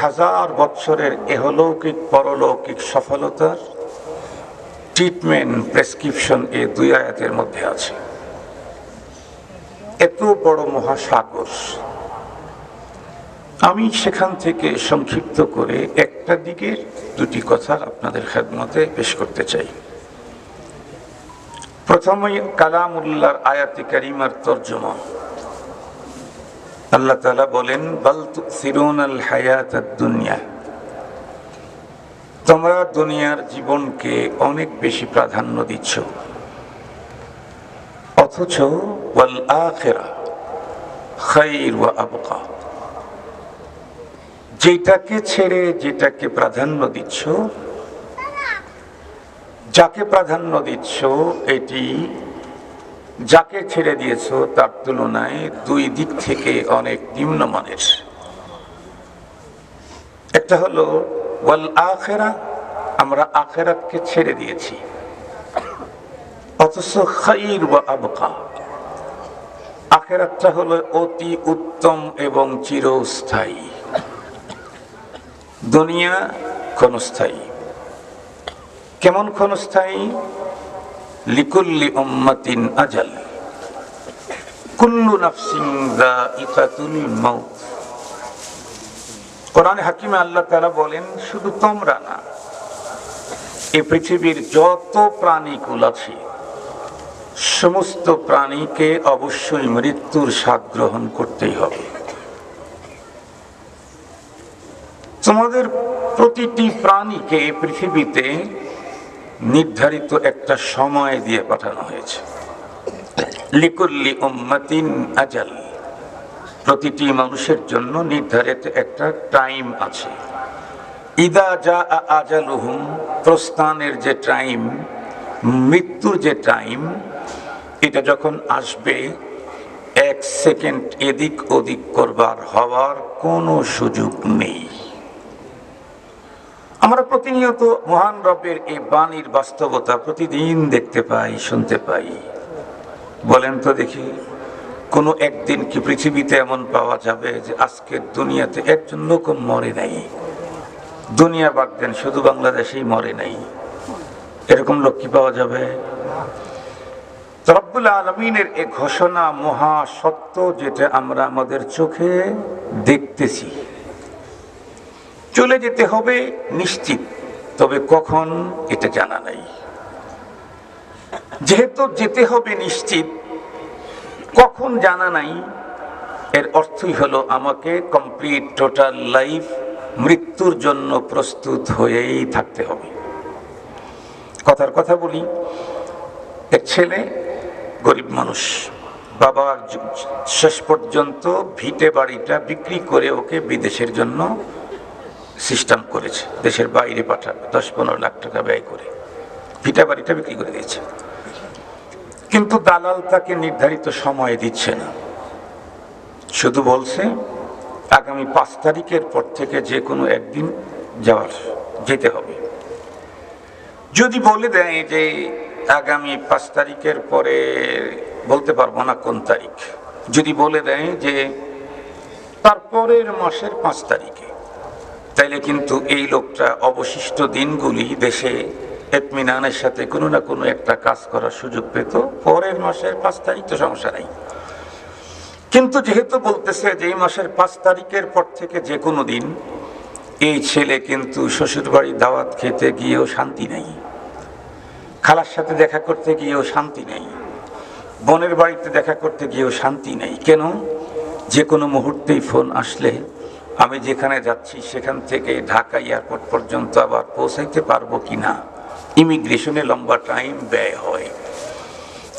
হাজার বৎসরের এহলৌকিক পরলৌকিক সফলতার ট্রিটমেন্ট প্রেসক্রিপশন এই দুই আয়াতের মধ্যে আছে। এত বড় মহাসাগর, আমি সেখান থেকে সংক্ষিপ্ত করে একটা দিকের দুটি কথা আপনাদের খেদমতে পেশ করতে চাই। প্রথমেই কালামুল্লাহর আয়াতে কারিমার তরজমা। আল্লাহ তাআলা বলেন, বাল তুসিরুনাল হায়াতাদ দুনিয়া, তোমরা দুনিয়ার জীবনকে অনেক বেশি প্রাধান্য দিচ্ছ, অথচ ওয়াল আখিরা খায়র ওয়া আবকা, যেটাকে ছেড়ে যেটাকে প্রাধান্য দিচ্ছ, যাকে প্রাধান্য দিচ্ছ, এটি যাকে ছেড়ে দিয়েছ তার তুলনায় দুই দিক থেকে অনেক নিম্নমানের। একটা হলো ওয়াল আখিরা, আমরা আখিরাতকে ছেড়ে দিয়েছি, অথচ খায়র ওয়া আবকা, আখিরাতটা হলো অতি উত্তম এবং চিরস্থায়ী। দুনিয়া ক্ষণস্থায়ী। কেমন ক্ষণস্থায়ী? লিকুল্লি উম্মাতিন আজাল, কুল্লু নাফসিন যায়িকাতুল মাউত। কোরআনে হাকিমে আল্লাহ তাআলা বলেন, শুধু তোমরা না, এই পৃথিবীর যত প্রাণীকুল আছে সমস্ত প্রাণীকে অবশ্যই মৃত্যুর স্বাদ গ্রহণ করতেই হবে। তোমাদের প্রতিটি প্রাণীকে পৃথিবীতে নির্ধারিত একটা সময় দিয়ে পাঠানো হয়েছে। লিকুল্লি উম্মাতিন আজাল, প্রতিটি মানুষের জন্য নির্ধারিত একটা টাইম আছে। ইদা জাআ আজালুহুম, প্রস্থানের যে টাইম, মৃত্যুর যে টাইম, এটা যখন আসবে, এক সেকেন্ড এদিক ওদিক করবার হওয়ার কোনো সুযোগ নেই। আমরা প্রতিনিয়ত মহান রবের এই বাণীর বাস্তবতা প্রতিদিন দেখতে পাই, শুনতে পাই। বলেন তো দেখি, কোনো একদিন কি পৃথিবীতে এমন পাওয়া যাবে যে আজকের দুনিয়াতে একজন লোক মরে নাই? দুনিয়া বাদ দেন, শুধু বাংলাদেশেই মরে নাই, এরকম লোক কি পাওয়া যাবে? রব্বুল আলামিনের এই ঘোষণা মহা সত্য, যেটা আমরা আমাদের চোখে দেখতেছি। চলে যেতে হবে নিশ্চিত, তবে কখন এটা জানা নাই। যেহেতু যেতে হবে নিশ্চিত, কখন জানা নাই, এর অর্থই হলো আমাকে কমপ্লিট টোটাল লাইফ মৃত্যুর জন্য প্রস্তুত হয়েই থাকতে হবে। কথার কথা বলি, এক ছেলে গরিব মানুষ, বাবা শেষ পর্যন্ত ভিটে বাড়িটা বিক্রি করে ওকে বিদেশের জন্য সিস্টেম করেছে, দেশের বাইরে পাঠাবে, 10-15 লাখ টাকা ব্যয় করে ভিটা বাড়িটা বিক্রি করে দিয়েছে। কিন্তু দালাল তাকে নির্ধারিত সময় দিচ্ছে না, শুধু বলছে আগামী 5 তারিখের পর থেকে যে কোনো একদিন যেতে হবে। যদি বলে দেয় যে আগামী 5 তারিখের পরে, বলতে পারবো না কোন তারিখ, যদি বলে দেয় যে তারপরের মাসের 5 তারিখে, তাইলে কিন্তু এই লোকটা অবশিষ্ট দিনগুলি দেশে ইতমিনানের সাথে কোনো না কোনো একটা কাজ করার সুযোগ পেত। পরের মাসের 5 তারিখ তো সমস্যা নাই, কিন্তু যেহেতু বলতেছে যে এই মাসের 5 তারিখের পর থেকে যে কোনো দিন, এই ছেলে কিন্তু শ্বশুর বাড়ি দাওয়াত খেতে গিয়েও শান্তি নেই, খালার সাথে দেখা করতে গিয়েও শান্তি নেই, বোনের বাড়িতে দেখা করতে গিয়েও শান্তি নেই। কেন? যে কোনো মুহূর্তেই ফোন আসলে আমি যেখানে যাচ্ছি সেখান থেকে ঢাকা এয়ারপোর্ট পর্যন্ত আবার পৌঁছাইতে পারবো কিনা, ইমিগ্রেশনে লম্বা টাইম ব্যয় হয়।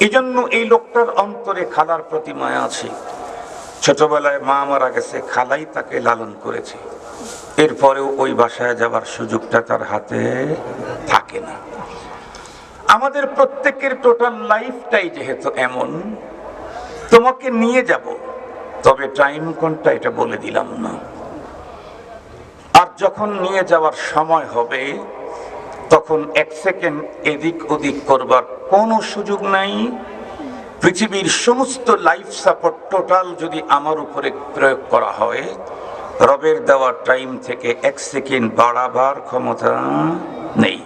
এই জন্য এই লোকটার অন্তরে খালার প্রতি মায়া আছে। ছোটবেলায় মা মারা গেছে, খালাই তাকে লালন করেছে, এরপরেও ওই বাসায় যাওয়ার সুযোগটা তার হাতে থাকে না। আমাদের প্রত্যেকের টোটাল লাইফটাই যেহেতু এমন, তোমাকে নিয়ে যাব, তবে টাইম কোনটা এটা বলে দিলাম না। আর যখন নিয়ে যাওয়ার সময় হবে, তখন 1 সেকেন্ড এদিক ওদিক করবার কোনো সুযোগ নাই। পৃথিবীর সমস্ত লাইফ সাপোর্ট টোটাল যদি আমার উপরে প্রয়োগ করা হয়, রবের দেওয়া টাইম থেকে 1 সেকেন্ড বাড়াবার ক্ষমতা নেই।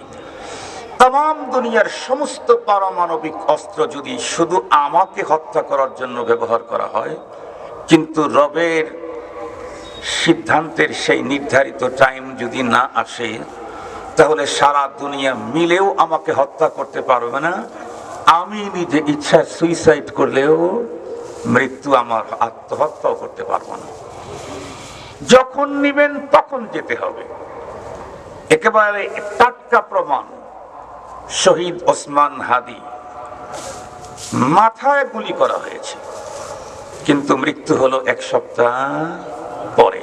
তাম দুনিয়ার সমস্ত পারমাণবিক অস্ত্র যদি শুধু আমাকে হত্যা করার জন্য ব্যবহার করা হয়, কিন্তু রবের সিদ্ধান্তের সেই নির্ধারিত টাইম যদি না আসে, তাহলে সারা দুনিয়া মিলেও আমাকে হত্যা করতে পারবে না। আমি নিজে ইচ্ছা সুইসাইড করলেও মৃত্যু আমার আত্মহত্যাও করতে পারবো না। যখন নিবেন তখন যেতে হবে। একেবারে টাটকা প্রমাণ, শহীদ ওসমান হাদি মাথায় গুলি করা হয়েছে, কিন্তু মৃত্যু হলো 1 সপ্তাহ পরে।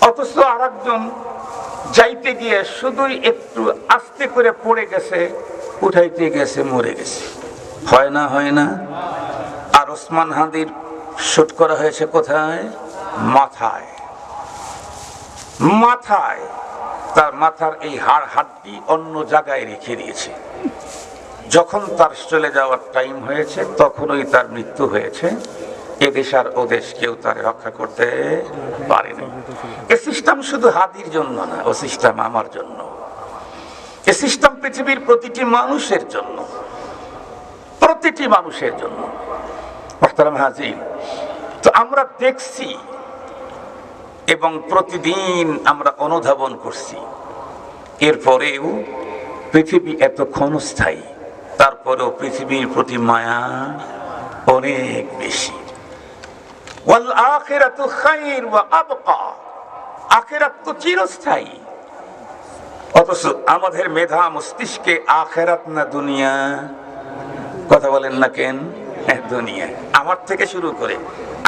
অথচ আরেকজন যাইতে গিয়ে শুধুই একটু আস্তে করে পড়ে গেছে, উঠাইতে গেছে, মরে গেছে। হয় না? হয় না? আর ওসমান হাদির শুট করা হয়েছে কোথায়? মাথায়। মাথায়। তার মাথার এই হাড় হাড্ডি অন্য জায়গায় রেখে দিয়েছে। যখন তার চলে যাওয়ার টাইম হয়েছে, তখনই তার মৃত্যু হয়েছে। এদেশ আর ওদেশ কেউ তার রক্ষা করতে পারেনি। এ সিস্টেম শুধু হাদির জন্য না, ও সিস্টেম আমার জন্য। এ সিস্টেম পৃথিবীর প্রতিটি মানুষের জন্য, প্রতিটি মানুষের জন্য। মোহতারাম হাজির, তো আমরা দেখছি এবং প্রতিদিন আমরা অনুধাবন করছি, এরপরেও পৃথিবী এত ক্ষণস্থায়ী, তারপরেও পৃথিবীর প্রতি মায়া অনেক বেশি। ওয়াল আখিরাতু খায়র ওয়া আবকা, আখিরাত তো চিরস্থায়ী। অথচ আমাদের মেধা মস্তিষ্কে আখিরাত না দুনিয়া? কথা বলেন না কেন? দুনিয়া। আমার থেকে শুরু করে,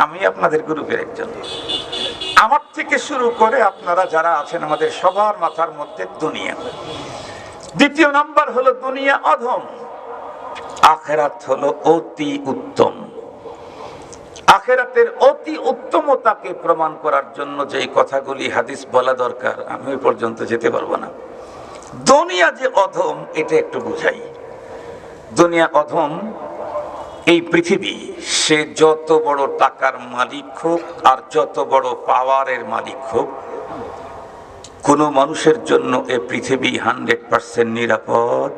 আমি আপনাদের গ্রুপের একজন, আমার থেকে শুরু করে আপনারা যারা আছেন, আমাদের সবার মাথার মধ্যে দুনিয়া। দ্বিতীয় নাম্বার হলো দুনিয়া অধম, আখিরাত হলো অতি উত্তম। আখিরাতের অতি উত্তমতাকে প্রমাণ করার জন্য যে কথাগুলি হাদিস বলা দরকার, আমি ওই পর্যন্ত যেতে পারবো না। দুনিয়া যে অধম, এটা একটু বুঝাই। দুনিয়া অধম এই পৃথিবী, সে যত বড় টাকার মালিক হোক আর যত বড় পাওয়ারের মালিক হোক, কোন মানুষের জন্য এই পৃথিবী 100% নিরাপদ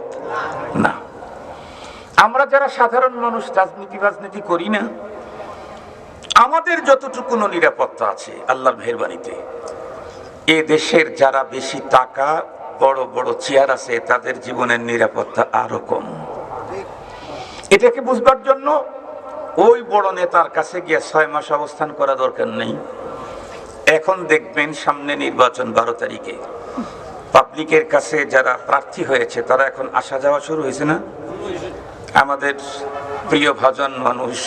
না। আমরা যারা সাধারণ মানুষ, রাজনীতি করি না, আমাদের যতটুকু নিরাপত্তা আছে আল্লাহর মেহেরবানিতে, এ দেশের যারা বেশি টাকা, বড় বড় চেয়ার আছে, তাদের জীবনের নিরাপত্তা আরো কম। এটাকে বুঝবার জন্য ওই বড় নেতার কাছে গিয়ে 6 মাস অবস্থান করা দরকার নেই। এখন দেখবেন সামনে নির্বাচন 12 তারিখে, পাবলিকের কাছে যারা প্রার্থী হয়েছে তারা এখন আসা যাওয়া শুরু হয়েছে না? আমাদের প্রিয় ভাজন মানুষ,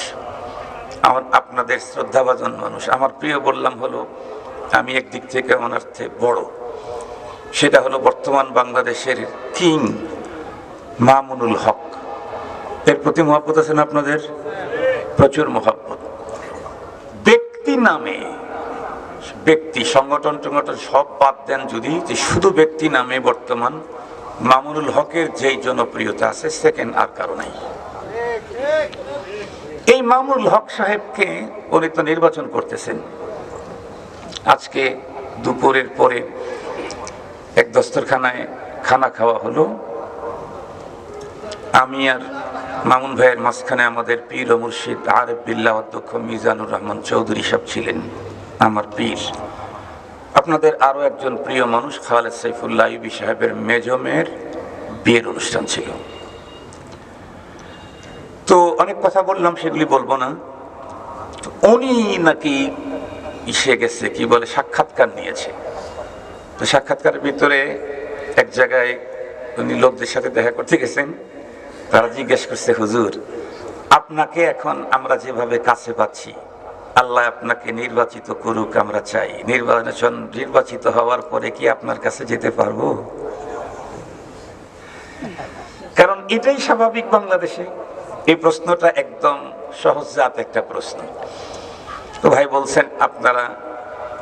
আপনাদের শ্রদ্ধাভাজন মানুষ। আমার প্রিয় বললাম হলো, আমি একদিক থেকে অনার্থে বড়, সেটা হলো বর্তমান বাংলাদেশের কিং মামুনুল হক। এর প্রতি মহব্বত আছেন আপনাদের? প্রচুর মহব্বত। ব্যক্তি নামে, ব্যক্তি সংগঠন টংগঠন সব বাদ দেন যদি, যে শুধু ব্যক্তি নামে বর্তমান মামুনুল হকের যেই জনপ্রিয়তা আছে, সেকেন্ড আর কারো নাই। এই মামুনুল হক সাহেবকে উনি তো নির্বাচন করতেছেন। আজকে দুপুরের পরে এক দস্তরখানায় খানা খাওয়া হলো। আমি আর মামুন ভাইয়ের মাঝখানে আমাদের পীর ও মুর্শিদ আরেফ বিল্লাহ অধ্যক্ষ মিজানুর রহমান চৌধুরী সাহেব ছিলেন, আমার পীর। আপনাদের আরো একজন প্রিয় মানুষ খালেদ সাইফুল্লাহ আইয়ুবী সাহেবের মেজমের বিয়ের অনুষ্ঠান ছিল। তো অনেক কথা বললাম, সেগুলি বলবো না। উনি নাকি ইসে গেছে, কি বলে, সাক্ষাৎকার নিয়েছে। তো সাক্ষাৎকারের ভিতরে এক জায়গায় উনি লোকদের সাথে দেখা করতে গেছেন। তারা জিজ্ঞেস করছে, হুজুর, আপনাকে এখন আমরা যেভাবে কাছে পাচ্ছি, আল্লাহ আপনাকে নির্বাচিত করুক, আমরা চাই। নির্বাচিত হওয়ার পরে কি আপনার কাছে যেতে পারবো? কারণ এটাই স্বাভাবিক বাংলাদেশে। এই প্রশ্নটা একদম সহজজাত একটা প্রশ্ন। তো ভাই বলছেন, আপনারা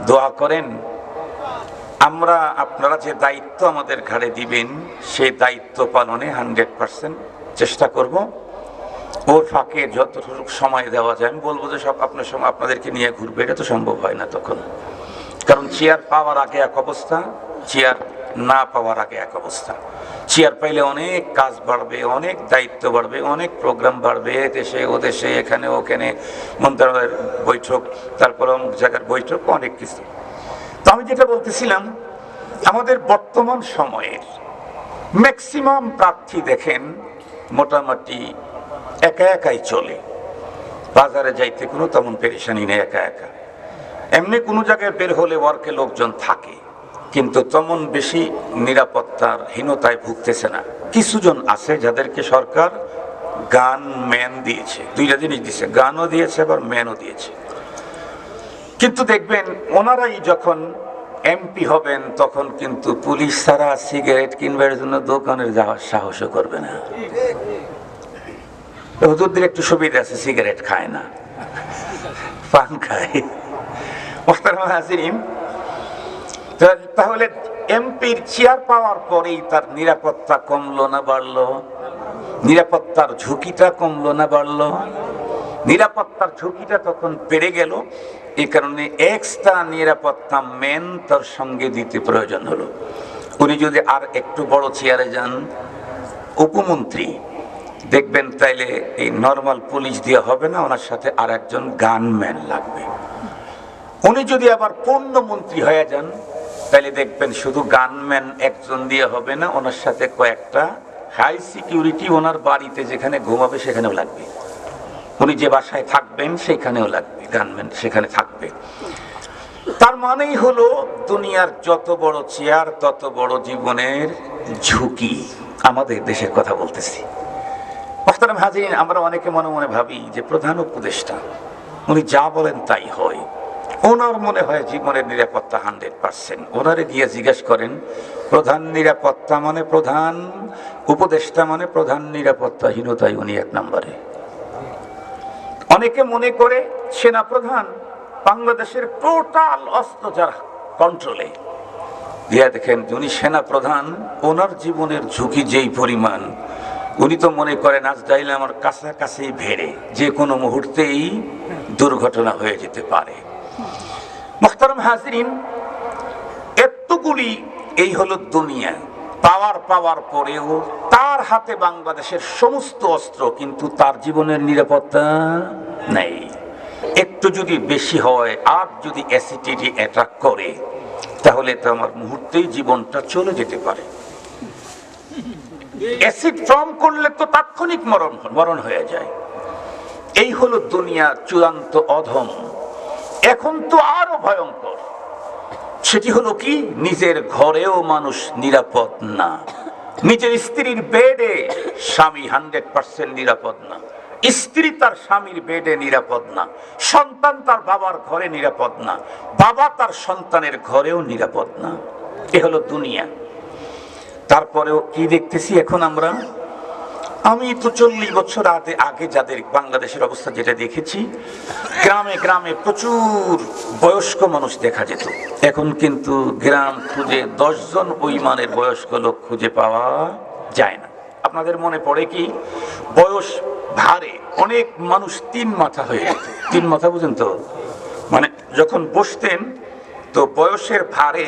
দোয়া করেন, আমরা আপনারা যে দায়িত্ব আমাদের ঘাড়ে দিবেন, সেই দায়িত্ব পালনে 100% চেষ্টা করব। ওর ফাঁকে যতটুকু সময় দেওয়া যায়, আমি বলবো যে সব আপনার সময় আপনাদেরকে নিয়ে ঘুরবে, এটা তো সম্ভব হয় না তখন। কারণ চেয়ার পাওয়ার আগে এক অবস্থা, চেয়ার না পাওয়ার আগে এক অবস্থা। চেয়ার পাইলে অনেক কাজ বাড়বে, অনেক দায়িত্ব বাড়বে, অনেক প্রোগ্রাম বাড়বে, দেশে ও দেশে, এখানে ওখানে, মন্ত্রণালয়ের বৈঠক, তারপর অমুক জায়গার বৈঠক, অনেক কিছু। তো আমি যেটা বলতেছিলাম, আমাদের বর্তমান সময়ের ম্যাক্সিমাম প্রার্থী দেখেন মোটামুটি একা একাই চলে, বাজারে যাইতে কোনো তেমন পেরেশানি নেই, একা একা। এমনি কোনো জায়গায় বের হলে ওয়ার্কে লোকজন থাকে, কিন্তু তেমন বেশি নিরাপত্তার হীনতায় ভুগতেছে না। কিছুজন আছে যাদেরকে সরকার গান ম্যান দিয়েছে, দুইটা জিনিস দিয়েছে, গানও দিয়েছে আবার ম্যানও দিয়েছে। কিন্তু দেখবেন ওনারাই যখন এমপি হবেন তখন কিন্তু পুলিশ ছাড়া সিগারেট কিনবার জন্য দোকানে যাওয়ার সাহসও করবে না। হুজুরদের একটু সুবিধা আছে, সিগারেট খায় না, পান খায়। তাহলে এমপির চেয়ার পাওয়ার পরেই তার নিরাপত্তা কমলো না বাড়লো? নিরাপত্তার ঝুঁকিটা কমলো না বাড়লো? নিরাপত্তার ঝুঁকিটা তখন বেড়ে গেল। এই কারণে এক্সট্রা নিরাপত্তা ম্যান তার সঙ্গে দিতে প্রয়োজন হলো। উনি যদি আর একটু বড় চেয়ারে যান, উপমন্ত্রী, দেখবেন তাইলে এই নর্মাল পুলিশ দিয়ে হবে না, ওনার সাথে আর একজন গানম্যান লাগবে। উনি যদি আবার পূর্ণমন্ত্রী হয়ে যান, তাইলে দেখবেন শুধু গানম্যান একজন দিয়ে হবে না, ওনার সাথে কয়েকটা হাই সিকিউরিটি ওনার বাড়িতে যেখানে ঘুমাবে সেখানেও লাগবে, উনি যে বাসায় থাকবেন সেখানেও লাগবে গানম্যান, সেখানে থাকবে। তার মানেই হলো দুনিয়ার যত বড় চেয়ার তত বড় জীবনের ঝুঁকি। আমাদের দেশের কথা বলতেছি। মোহতারাম হাজিরিন, আমরা অনেকে মনে মনে ভাবি যে প্রধান উপদেষ্টা উনি যা বলেন তাই হয়, ওনার মনে হয় জীবনের নিরাপত্তা 100%। ওনারে গিয়ে জিজ্ঞেস করেন প্রধান নিরাপত্তা মানে, প্রধান উপদেষ্টা মানে প্রধান নিরাপত্তাহীনতাই উনি এক নম্বরে। অনেকে মনে করে সেনা প্রধান বাংলাদেশের টোটাল অস্ত্র যারা কন্ট্রোলে দিয়া, দেখেন উনি সেনা প্রধান, ওনার জীবনের ঝুঁকি যেই পরিমাণ, উনি তো মনে করেন আজ যাইলে আমার কাছাকাছি ভেড়ে যে কোনো মুহূর্তেই দুর্ঘটনা হয়ে যেতে পারে। মুহতারাম হাজিরিন, এতগুলি এই হলো দুনিয়া। পাওয়ার পরেও তার হাতে বাংলাদেশের সমস্ত অস্ত্র, কিন্তু তার জীবনের নিরাপত্তা নেই। একটু যদি বেশি হয়, আর যদি অ্যাসিডিটি অ্যাটাক করে, তাহলে তো আমার মুহূর্তেই জীবনটা চলে যেতে পারে। অ্যাসিড ফর্ম করলে তো তাৎক্ষণিক মরণ হয়ে যায়। এই হলো দুনিয়ার চূড়ান্ত অধম। এখন তো আরো ভয়ঙ্কর, সেটি হলো কি, নিজের ঘরেও মানুষ নিরাপদ না। নিজের স্ত্রীর বেডে স্বামী 100% নিরাপদ না, স্ত্রী তার স্বামীর বেডে নিরাপদ না, সন্তান তার বাবার ঘরে নিরাপদ না, বাবা তার সন্তানের ঘরেও নিরাপদ না। এ হলো দুনিয়া। তারপরেও কি দেখতেছি এখন আমরা? আমি তো 40 বছর আগে যাদের বাংলাদেশের অবস্থা যেটা দেখেছি, গ্রামে গ্রামে প্রচুর বয়স্ক মানুষ দেখা যেত। এখন কিন্তু গ্রাম খুঁজে 10 জন ওই মানের বয়স্ক লোক খুঁজে পাওয়া যায় না। আপনাদের মনে পড়ে কি, বয়স ভারে অনেক মানুষ 3 মাথা হয়ে যেত। 3 মাথা বুঝেন তো, মানে যখন বসতেন তো বয়সের ভারে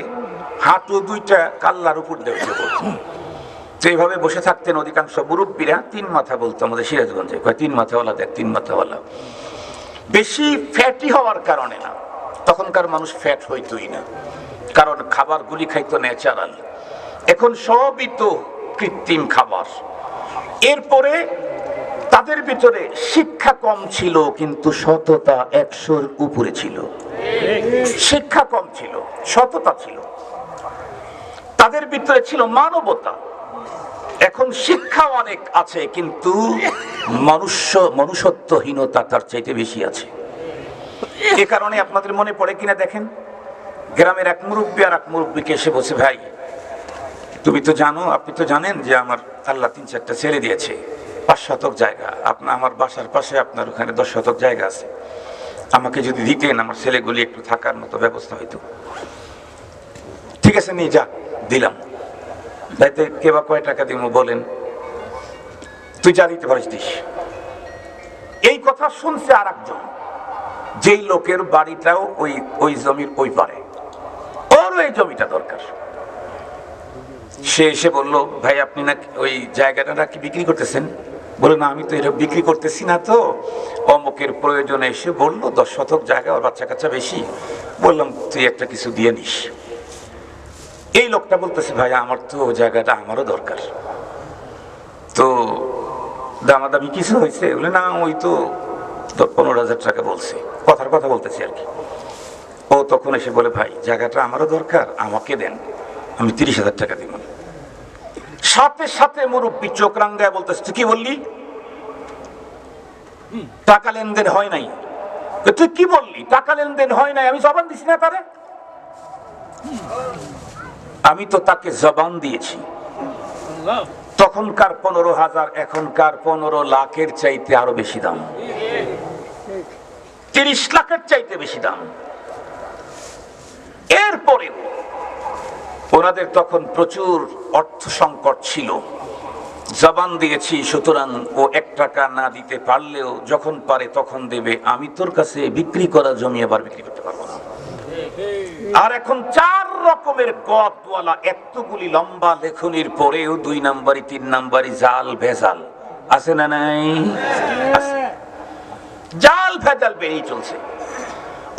হাঁটু 2টা কাল্লার উপর দিয়ে উঠে পড়ত। এইভাবে বসে থাকতেন অধিকাংশ মুরব্বীরা। 3 মাথা বলতো আমাদের সিরাজগঞ্জে, 3 মাথাওয়ালা দেখ, 3 মাথাওয়ালা। বেশি ফ্যাটি হওয়ার কারণে না, তখনকার মানুষ ফ্যাট হইতই না, কারণ খাবারগুলি খাইতো ন্যাচারাল। এখন সবই তো কৃত্রিম খাবার। এরপরে তাদের ভিতরে শিক্ষা কম ছিল, কিন্তু সততা 100-র উপরে ছিল। শিক্ষা কম ছিল, সততা ছিল, তাদের ভিতরে ছিল মানবতা। এখন শিক্ষা অনেক আছে, কিন্তু মনুষ্যত্বহীনতা তার চাইতে বেশি আছে। এ কারণে আপনাদের মনে পড়ে কিনা দেখেন, গ্রামের এক মুরব্বী আর এক মুরব্বীকে এসে বলছে, ভাই তুমি তো জানো, আপনি তো জানেন যে আমার আল্লাহ 3-4টা ছেলে দিয়েছে, 5 শতক জায়গা, আমার বাসার পাশে আপনার ওখানে 10 শতক জায়গা আছে, আমাকে যদি দিতেন আমার ছেলেগুলি একটু থাকার মতো ব্যবস্থা হইতো। ঠিক আছে, নিয়ে যা, দিলাম। তাইতে কে বা কয় টাকা দিব বলেন, তুই যা দিতে পারিস দিস। এই কথা শুনছে আর একজন, যেই লোকের বাড়িটাও ওই জমির ওই পারে। আমারও এই জমিটা দরকার। সে এসে বলল, ভাই আপনি নাকি ওই জায়গাটা নাকি বিক্রি করতেছেন? বলে, না আমি তো এটা বিক্রি করতেছি না, তো অমুকের প্রয়োজনে এসে বললো 10 শতক জায়গা, ওর বাচ্চা কাচ্চা বেশি, বললাম তুই একটা কিছু দিয়ে নিস। এই লোকটা বলতেছে, ভাই আমার তো জায়গাটা আমারও দরকার, তো দামাদামি কিছু হয়েছে? বলে, না ওই তো 15,000 টাকা বলছে, কথার কথা বলতেছি আর কি। ও তখন এসে বলে, ভাই জায়গাটা আমারও দরকার, আমাকে দেন, আমি 30,000 টাকা দিব। সাথে সাথে মুরব্বী চোখ রাঙ্গায় বলতেছে, তুই কি বললি? টাকা লেনদেন হয় নাই? তুই কি বললি? টাকা লেনদেন হয় নাই? আমি জবান দিছি না তারে? আমি তো তাকে জবান দিয়েছি। তখনকার 15,000 এখনকার 15 লাখের চাইতে আরো বেশি দাম, 30 লাখের চাইতে বেশি দাম। এরপরেও ওনাদের তখন প্রচুর অর্থ সংকট ছিল, জবান দিয়েছি, সুতরাং ও 1 টাকা না দিতে পারলেও যখন পারে তখন দেবে। আমি তোর কাছে বিক্রি করা জমি আবার বিক্রি করতে পারবো না। আর এখন 4 রকমের গদওয়ালা, এতগুলি লম্বা লেখনির পরেও 2 নাম্বারি 3 নাম্বারি জাল ভেজাল আছে না নাই? জাল ভেজাল বেরিয়ে চলছে,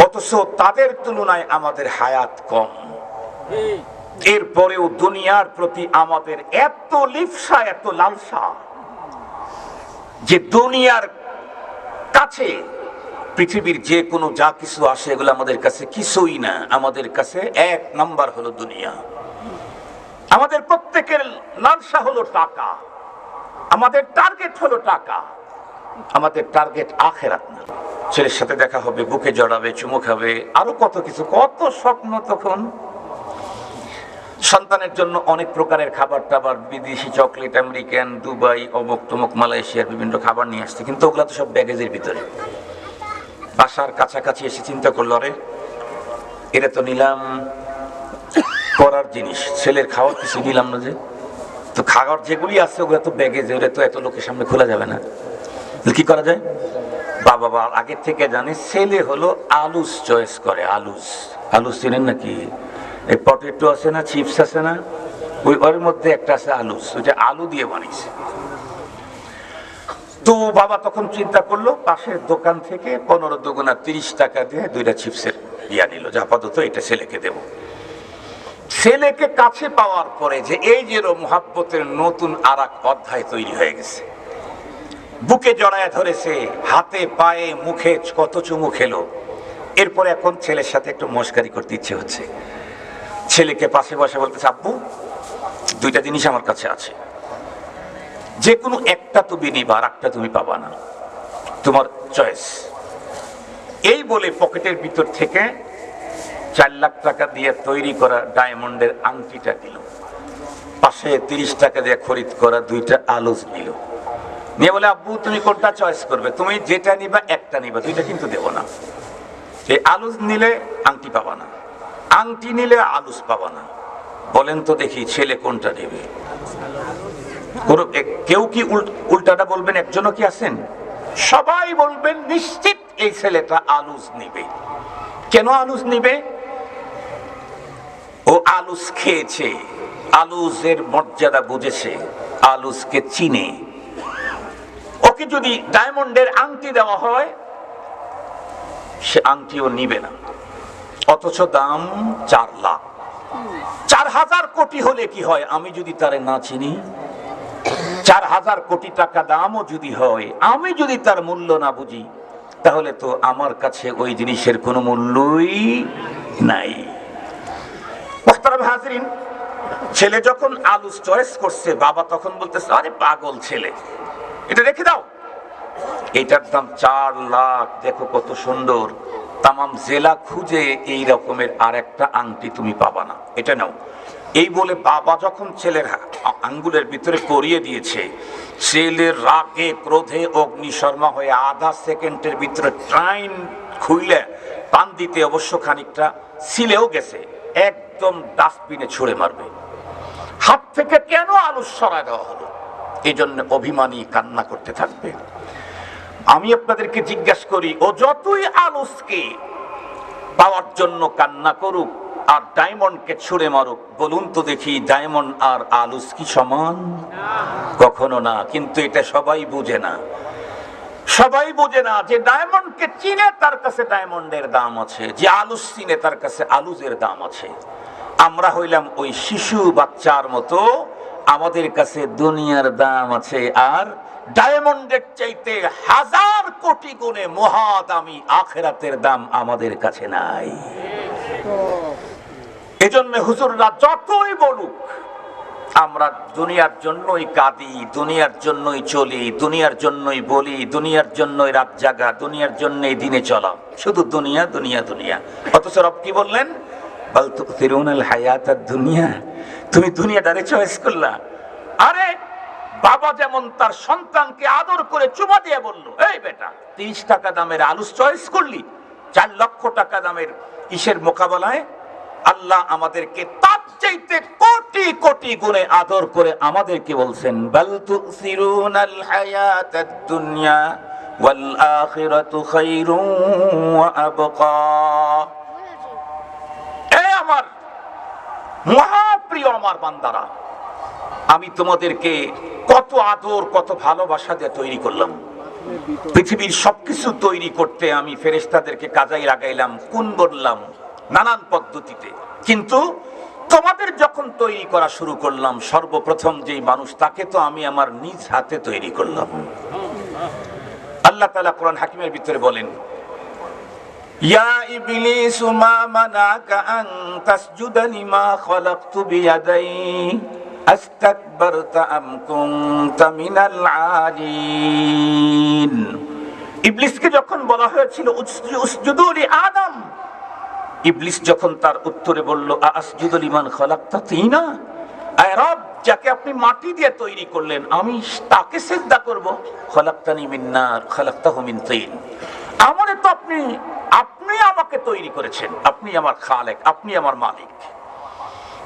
অথচ তাদের তুলনায় আমাদের হায়াত কম। এরপরেও দুনিয়ার প্রতি আমাদের এত লিপ্সা, এত লালসা, যে দুনিয়ার কাছে পৃথিবীর যে কোনো যা কিছু আসে এগুলো আমাদের কাছে কিছুই না। আমাদের কাছে 1 নাম্বার হলো দুনিয়া। আমাদের প্রত্যেকের লালসা হলো টাকা, আমাদের টার্গেট হলো টাকা, আমাদের টার্গেট আখেরাত না। ছেলের সাথে দেখা হবে, বুকে জড়াবে, চুমু খাবে, আরো কত কিছু, কত স্বপ্ন। তখন সন্তানের জন্য অনেক প্রকারের খাবার টাবার, বিদেশি চকলেট, আমেরিকান, দুবাই, অমুক তমুক, মালয়েশিয়ার বিভিন্ন খাবার নিয়ে আসছে, কিন্তু ওগুলা তো সব ব্যাগেজের ভিতরে। বাসার কাছাকাছি এসে চিন্তা করলো, আরে এটা তো নিলাম করার জিনিস, ছেলের খাওয়ার কিছু নিলাম না, যে তো খাওয়ার যেগুলি আছে ওগুলো তো ব্যাগেজ, ওটা তো এত লোকের সামনে খোলা যাবে না। কি করা যায়? বাবা আগের থেকে জানে ছেলে হলো আলুস চয়েস করে। আলুস চিনেন নাকি? এই পটেটো আছে না, চিপস আছে না, ওর মধ্যে একটা আছে আলুস, ওইটা আলু দিয়ে বানিয়েছে। তো বাবা তখন চিন্তা করলো, পাশের দোকান থেকে 15 দুগুণা 30 টাকা দিয়ে 2টা চিপসের ইয়া নিল, যে আপাতত এটা ছেলেকে দেব। ছেলেকে কাছে পাওয়ার পরে যে এই যে মুহাব্বতের নতুন আর এক অধ্যায় তৈরি হয়ে গেছে, বুকে জড়ায় ধরেছে, হাতে পায়ে মুখে কত চুমু খেলো। এরপরে এখন ছেলের সাথে একটু মস্কারি করতে ইচ্ছে হচ্ছে। ছেলেকে পাশে বসে বলতেছে, আব্বু 2টা জিনিস আমার কাছে আছে, যে কোনো একটা তুমি নিবা, আর একটা তুমি পাবা না, তোমার চয়েস। এই বলে পকেটের ভিতর থেকে 4 লাখ টাকা দিয়ে তৈরি করা ডায়মন্ডের আংটিটা দিল, পাশে 30 টাকা দিয়ে খরিদ করা 2টা আলুজ নিল, নিয়ে বলে, আব্বু তুমি কোনটা চয়েস করবে? তুমি যেটা নিবা একটা নিবা, 2টা কিন্তু দেব না। এই আলুজ নিলে আংটি পাবা না, আংটি নিলে আলুজ পাবা না। বলেন তো দেখি ছেলে কোনটা নেবে? কেউ কি উল্টাটা বলবেন? একজনও কি আছেন? সবাই বলবেন নিশ্চিত এই ছেলেটা আলুজ নিবে। কেন আলুজ নিবে? ও আলুজ খেয়েছে, আলুজের মর্যাদা বুঝেছে, আলুজকে চিনে। ওকে যদি ডায়মন্ডের আংটি দেওয়া হয়, সে আংটিও নিবে না, অথচ দাম 4 লাখ। 4,000 কোটি হলে কি হয়? আমি যদি তারে না চিনি, 4,000 কোটি টাকা দামও যদি হয়, আমি যদি তার মূল্য না বুঝি, তাহলে তো আমার কাছে ওই জিনিসের কোনো মূল্যই নাই। মুহতারাম হাজিরিন, ছেলে যখন আলুস চয়েস করছে, বাবা তখন বলতেছে, আরে পাগল ছেলে, এটা রেখে দাও, এটার দাম 4 লাখ, দেখো কত সুন্দর, তামাম জেলা খুঁজে এই রকমের আর একটা আংটি তুমি পাবা না, এটা নাও। এই বলে বাবা যখন ছেলের আঙ্গুলের ভিতরে পরিয়ে দিয়েছে, ছেলের রাগে ক্রোধে অগ্নিশর্মা হয়ে আধা সেকেন্ডের ভিতরে ট্রাইন খুইলে পান দিতে অবশ্য খানিকটা ছিলেও গেছে, একদম ডাস্টবিনে ছুঁড়ে মারবে। হাত থেকে কেন আলুস সরায় দেওয়া হলো? এই জন্য অভিমানী কান্না করতে থাকবে। আমি আপনাদেরকে জিজ্ঞাসা করি, ও যতই আলুসকে পাওয়ার জন্য কান্না করুক, আর ডায়মন্ডকে ছুঁড়ে মারুক, বলুন তো দেখি ডায়মন্ড আর আলুস কি সমান? কখনো না। কিন্তু এটা সবাই বুঝে না, সবাই বোঝে না যে ডায়মন্ডকে চিনে তার কাছে ডায়মন্ডের দাম আছে, যে আলুস চিনে তার কাছে আলুজের দাম আছে। আমরা হইলাম ওই শিশু বাচ্চার মতো, আমাদের কাছে দুনিয়ার দাম আছে আর ডায়মন্ডের চাইতে হাজার কোটি গুণে মহাদামি আখিরাতের দাম আমাদের কাছে নাই। এজন্য হুজুররা যতই বলুক আমরা দুনিয়ার জন্যই কাঁদি, দুনিয়ার জন্যই চলি, দুনিয়ার জন্যই বলি, দুনিয়ার জন্যই রাত জাগা, দুনিয়ার জন্যই দিনে চলা, শুধু দুনিয়া দুনিয়া দুনিয়া। অথচ রব কি বললেন? বাল তুসিরুনাল হায়াতাদ দুনিয়া, তুমি দুনিয়াটারে চয়েস করলা। আরে বাবা যেমন তার সন্তানকে আদর করে চুমা দিয়ে বলল, এই বেটা 30 টাকা দামের আলু চয়েস করলি, 4 লক্ষ টাকা দামের ইসের মোকাবেলায় আল্লাহ আমাদেরকে তার চাইতে কোটি কোটি গুণে আদর করে আমাদেরকে বলছেন, বাল তুসিরুনাল হায়াতাদ দুনিয়া ওয়াল আখিরাতু খায়রুন ওয়া আবকা। এ আমার মহাপ্রিয় আমার বান্দারা, আমি তোমাদেরকে কত আদর কত ভালোবাসা দিয়ে তৈরি করলাম। পৃথিবীর সবকিছু তৈরি করতে আমি ফেরেশতাদেরকে কাজাই লাগাইলাম, কোন বললাম নানান পদ্ধতিতে, কিন্তু তোমাদের যখন তৈরি করা শুরু করলাম, সর্বপ্রথম যেই মানুষ তাকে তো আমি আমার নিজ হাতে তৈরি করলাম। আল্লাহ তাআলা কোরআন হাকিমের ভিতরে বলেন, ইয়া ইবলিস মা মানাকা আন তাসজুদা লিমা খালাকতু বিয়াদাই আস্তাকবারতা আম কুনতা মিনাল আলিন। ইবলিসকে যখন বলা হয়েছিল উসজুদু লি আদম, ইবলিস যখন তার উত্তরে বলল আসজুদু লিমান খালাকতা তিনা, আয় রব যাকে আপনি মাটি দিয়ে তৈরি করলেন আমি তাকে সিজদা করব। খালাকতানি মিন নার খালাকতাহু মিন তিন, আমারে তো আপনি আমাকে তৈরি করেছেন, আপনি আমার খালেক, আপনি আমার মালিক,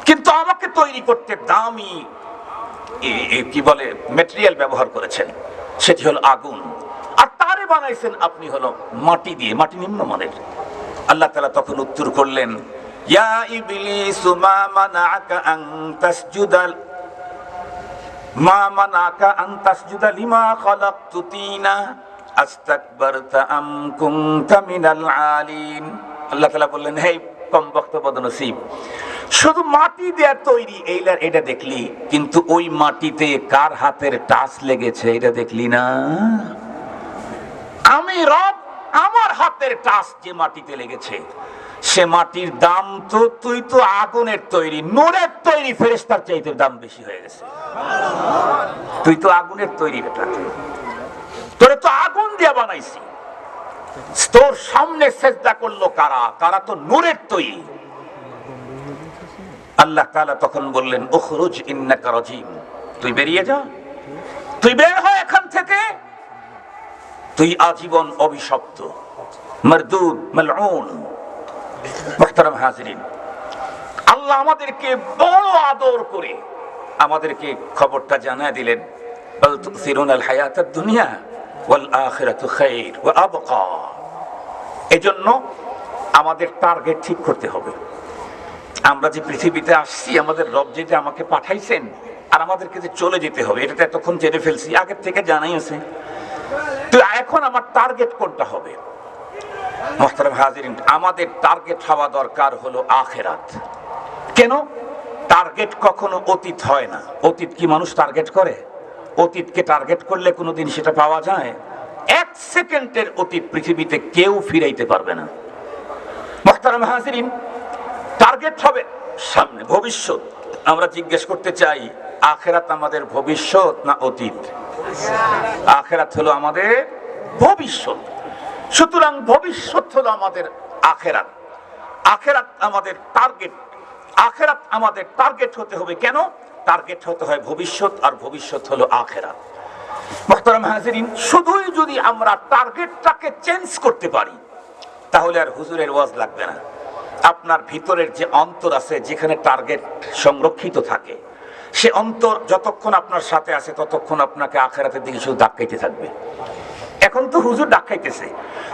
কিন্তু আমাকে তৈরি করতে দামি কি বলে ম্যাটেরিয়াল ব্যবহার করেছেন, সেটি হলো আগুন, আর তারে বানাইছেন আপনি হলো মাটি দিয়ে, মাটি নিম্নমানের। আল্লাহ তাআলা তখন উত্তর করলেন, ইয়া ইবলিস মা মানাকা আন তাসজুদা লিমা খালাকতু তিনা আস্তাকবারতা আম কুনতা মিনাল আলিন। আল্লাহ তাআলা বললেন, হে কমবক্ত বদনসিব, শুধু মাটি দিয়ে তৈরি এইলার এটা দেখলি, কিন্তু ওই মাটিতে কার হাতের টাচ লেগেছে এটা দেখলি না? আমি রব, আমার হাতের টাচ যে মাটিতে লেগেছে সে মাটির দাম তো, তুই তো আগুনের তৈরি, নূরের তৈরি, ফেরেশতার চাইতে দাম বেশি হয়ে গেছে। তুই তো আগুনের তৈরি, বেটা তোরে তো আগুন দিয়ে বানাইছি, তোর সামনে সেজদা করলো কারা? তারা তো নূরের তৈরি। আল্লাহ তাআলা তখন বললেন, উখরুজ ইন্নাকা রাজিম, তুই বেরিয়ে যা, তুই বের হ এখান থেকে, তুই আজীবন অভিশপ্ত, মারদুদ মালউন। মুহতারাম হাজিরিন, আল্লাহ আমাদেরকে বড় আদর করে আমাদেরকে খবরটা জানায় দিলেন, বাল তুসিরুনাল হায়াতাদ দুনিয়া ওয়াল আখিরাতু খায়র ওয়া আবকা। এজন্য আমাদের টার্গেট ঠিক করতে হবে। আমরা যে পৃথিবীতে আসছি, আমাদের রব যে আমাকে পাঠাইছেন আর আমাদেরকে যে চলে যেতে হবে, এটা এতক্ষণ জেনে ফেলছি, আগের থেকে জানাই আছে। তো এখন আমার টার্গেট কোনটা হবে? মুহতারাম হাজিরিন, আমাদের টার্গেট হওয়া দরকার হলো আখিরাত। কেন? টার্গেট কখনো অতীত হয় না। অতীত কি মানুষ টার্গেট করে? অতীতকে টার্গেট করলে কোনোদিন সেটা পাওয়া যায়? 1 সেকেন্ডের অতীত পৃথিবীতে কেউ ফিরাইতে পারবে না। মুহতারাম হাজিরিন, টার্গেট হবে সামনে, ভবিষ্যৎ। আমরা জিজ্ঞেস করতে চাই, আখিরাত আমাদের ভবিষ্যৎ না অতীত? আখিরাত হলো আমাদের ভবিষ্যৎ। সুতরাং ভবিষ্যৎ হলো আমাদের আখিরাত, আখিরাত আমাদের টার্গেট। আখিরাত আমাদের টার্গেট হতে হবে। কেন? টার্গেট হতে হয় ভবিষ্যৎ, আর ভবিষ্যৎ হলো আখিরাত। মুহতারাম হাজিরিন, শুধুই যদি আমরা টার্গেটটাকে চেঞ্জ করতে পারি তাহলে আর হুজুরের ওয়াজ লাগবে না। আপনার ভিতরের যে অন্তর আছে, যেখানে টার্গেট সংরক্ষিত থাকে, সে অন্তর যতক্ষণ আপনার সাথে আছে ততক্ষণ আপনাকে আখিরাতের দিকে শুধু ধাক্কাইতে থাকবে। এখন তো হুজুর ধাক্কাইতেছে,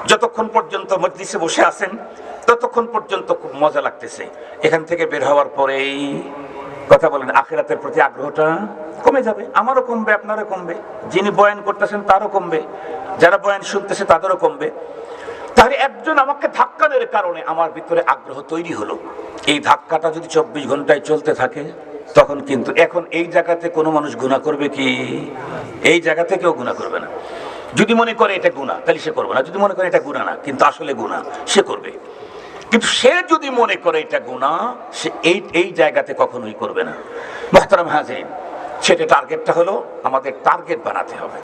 যতক্ষণ পর্যন্ত মজলিসে বসে আছেন ততক্ষণ পর্যন্ত খুব মজা লাগতেছে, এখান থেকে বের হওয়ার পরেই কথা বলেন আখিরাতের প্রতি আগ্রহটা কমে যাবে। আমারও কমবে, আপনারও কমবে, যিনি বয়ান করতেছেন তারও কমবে, যারা বয়ান শুনতেছে তাদেরও কমবে। তাহলে একজন আমাকে ধাক্কা দেওয়ার কারণে আমার ভিতরে আগ্রহ তৈরি হলো। এই ধাক্কাটা যদি 24 ঘন্টায় চলতে থাকে তখন কিন্তু, এখন এই জায়গাতে কোনো মানুষ গুনাহ করবে কি? এই জায়গা থেকেও গুনাহ করবে না। যদি মনে করে এটা গুনাহ তাহলে সে করবে না, যদি মনে করে এটা গুনাহ না কিন্তু আসলে গুনাহ সে করবে। কিন্তু সে যদি মনে করে এটা গুনাহ, সে এই জায়গাতে কখনোই করবে না। মুহতারাম হাজিরিন, সেটা টার্গেটটা হলো আমাদের টার্গেট বানাতে হবে।